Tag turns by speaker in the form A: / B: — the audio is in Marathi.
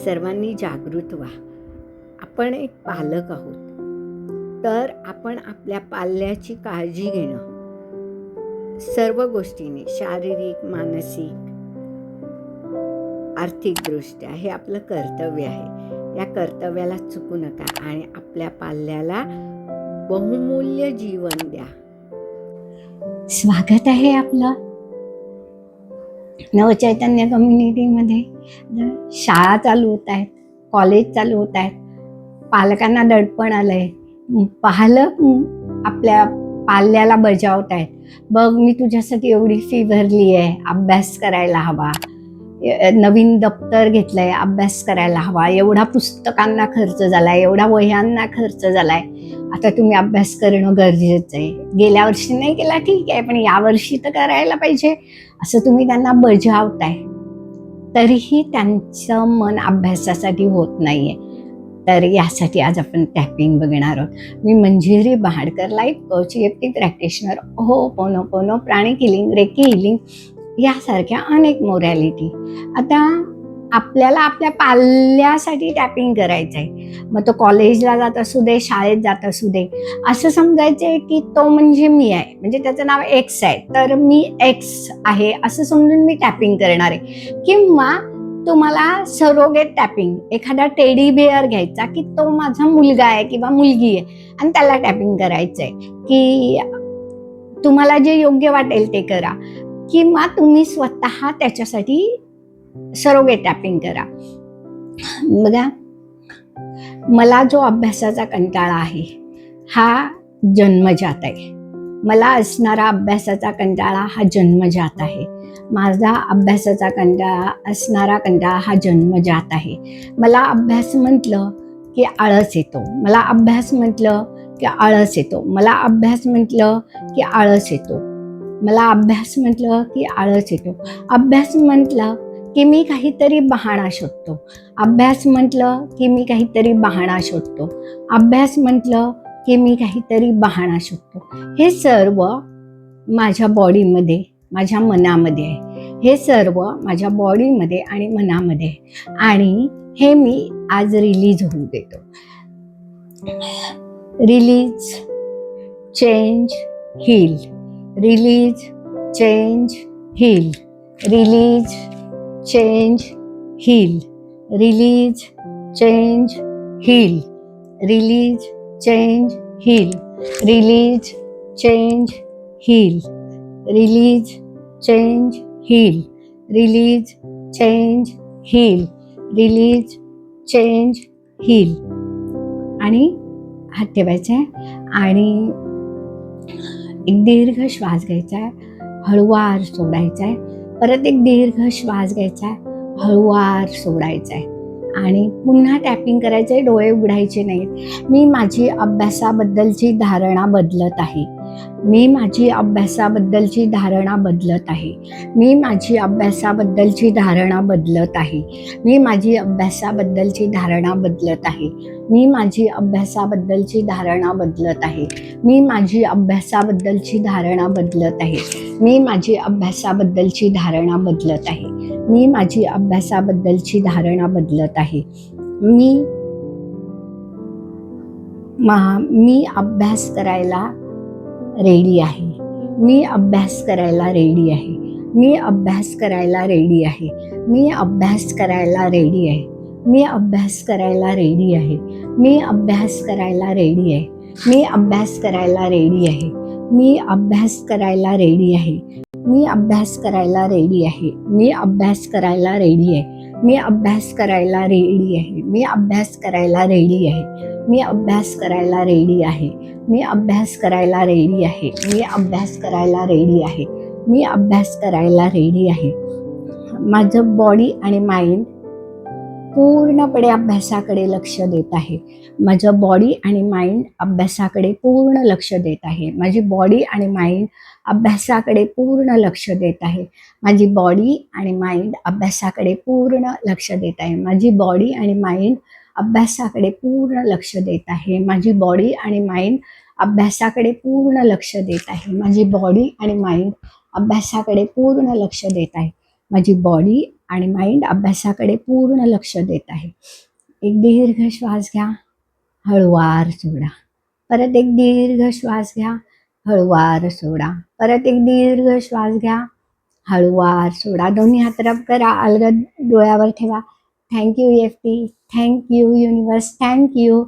A: सर्वांनी जागृत व्हा. आपण एक पालक आहोत, तर आपण आपल्या पाल्याची काळजी घेणं सर्व गोष्टींनी, शारीरिक, मानसिक, आर्थिकदृष्ट्या हे आपलं कर्तव्य आहे. या कर्तव्याला चुकू नका आणि आपल्या पाल्याला बहुमूल्य जीवन द्या.
B: स्वागत आहे आपलं नवचैतन्य कम्युनिटीमध्ये. शाळा चालू होत आहेत, कॉलेज चालू होत आहेत, पालकांना दडपण आलंय, पालक आपल्या पाल्याला बजावत आहेत, बघ मी तुझ्यासाठी एवढी फी भरली आहे, अभ्यास करायला हवा, नवीन दप्तर घेतलंय, अभ्यास करायला हवा, एवढा पुस्तकांना खर्च झालाय, एवढा वह्यांना खर्च झालाय, आता तुम्ही अभ्यास करणं गरजेचं आहे. गेल्या वर्षी नाही केला ठीक आहे, पण यावर्षी तर करायला पाहिजे, असं तुम्ही त्यांना बजावताय. तरीही त्यांचं मन अभ्यासासाठी होत नाहीये. तर यासाठी आज आपण टॅपिंग बघणार आहोत. मी Manjiri Bahadkar, life coach, EFT practitioner, ho'oponopono, pranic healing, reiki healing यासारख्या अनेक मोरॅलिटी. आता आपल्याला आपल्या पाल्यासाठी टॅपिंग करायचं आहे. मग तो कॉलेजला जात असू दे, शाळेत जात असू दे, असं समजायचंय की तो म्हणजे मी आहे, म्हणजे त्याचं नाव एक्स आहे, तर मी एक्स आहे असं समजून मी टॅपिंग करणार आहे. किंवा तुम्हाला सरोगेट टॅपिंग, एखादा टेडी बेअर घ्यायचा की तो माझा मुलगा आहे किंवा मुलगी आहे आणि त्याला टॅपिंग करायचंय, की तुम्हाला जे योग्य वाटेल ते करा, किंवा तुम्ही स्वतः त्याच्यासाठी सरोगेट टॅपिंग करा. बघा, मला जो अभ्यासाचा कंटाळा आहे हा जन्मजात आहे. मला असणारा अभ्यासाचा कंटाळा हा जन्मजात आहे. माझा अभ्यासाचा असणारा कंटाळा हा जन्मजात आहे. मला अभ्यास म्हटलं की आळस येतो, मला अभ्यास म्हटलं की आळस येतो, मला अभ्यास म्हटलं की आळस येतो, मला अभ्यास म्हटलं की आळस येतो. अभ्यास म्हटलं की मी काहीतरी बहाणा शोधतो, अभ्यास म्हटलं की मी काहीतरी बहाणा शोधतो, अभ्यास म्हटलं की मी काहीतरी बहाणा शोधतो. हे सर्व माझ्या बॉडीमध्ये, माझ्या मनामध्ये आहे. हे सर्व माझ्या बॉडीमध्ये आणि मनामध्ये आहे, आणि हे मी आज रिलीज होऊ देतो. Release, change, heal. Release, change, heal. Release, change, heal. Release, change, heal. Release, change, heal. Release, change, heal. Release, change, heal. Release, change, heal. Release, change, heal. आणि हात ठेवायचा आहे आणि एक दीर्घ श्वास घ्यायचा आहे, हळूवार सोडायचा आहे. परत एक दीर्घ श्वास घ्यायचा आहे, हळूवार सोडायचा आहे, आणि पुन्हा टॅपिंग करायचं आहे. डोळे उघडायचे नाहीत. मी माझी अभ्यासाबद्दलची धारणा बदलत आहे. मी माझी अभ्यासाबद्दलची धारणा बदलत आहे. मी माझी अभ्यासाबद्दलची धारणा बदलत आहे. मी माझी अभ्यासाबद्दलची धारणा बदलत आहे. मी माझी अभ्यासाबद्दलची धारणा बदलत आहे. मी माझी अभ्यासाबद्दलची धारणा बदलत आहे. मी माझी अभ्यासाबद्दलची धारणा बदलत आहे. मी माझी अभ्यासाबद्दलची धारणा बदलत आहे. मी अभ्यास करायला रेडी आहे. मी अभ्यास करायला रेडी आहे. मी अभ्यास करायला रेडी आहे. मी अभ्यास करायला रेडी आहे. मी अभ्यास करायला रेडी आहे. मी अभ्यास करायला रेडी आहे. मी अभ्यास करायला रेडी आहे. मी अभ्यास करायला रेडी आहे. मी अभ्यास करायला रेडी आहे. मी अभ्यास करायला रेडी आहे. मी अभ्यास करायला रेडी आहे. मी अभ्यास करायला रेडी आहे. मी अभ्यास करायला रेडी आहे. मी अभ्यास करायला रेडी आहे. मी अभ्यास करायला रेडी आहे. मी अभ्यास करायला रेडी आहे. माझं बॉडी आणि माइंड पूर्णपणे अभ्यासाकडे लक्ष देत आहे. माझं बॉडी आणि माइंड अभ्यासाकडे पूर्ण लक्ष देत आहे. माझी बॉडी आणि माइंड अभ्यासाकडे पूर्ण लक्ष देत आहे. माझी बॉडी आणि माइंड अभ्यासाकडे पूर्ण लक्ष देत आहे. माझी बॉडी आणि माइंड अभ्यासाकडे पूर्ण लक्ष देत आहे. माझी बॉडी आणि माइंड अभ्यासाकडे पूर्ण लक्ष देत आहे. माझी बॉडी आणि माइंड अभ्यासाकडे पूर्ण लक्ष देत आहे. माझी बॉडी आणि माइंड अभ्यासाकडे पूर्ण लक्ष देत आहे. एक दीर्घ श्वास घ्या, हळूवार सोडा. परत एक दीर्घ श्वास घ्या, हळूवार सोडा. परत एक दीर्घ श्वास घ्या, हळूवार सोडा. दोन्ही हात रब करा, अलगद डोळ्यावर ठेवा. Thank you EFT, thank you universe, thank you.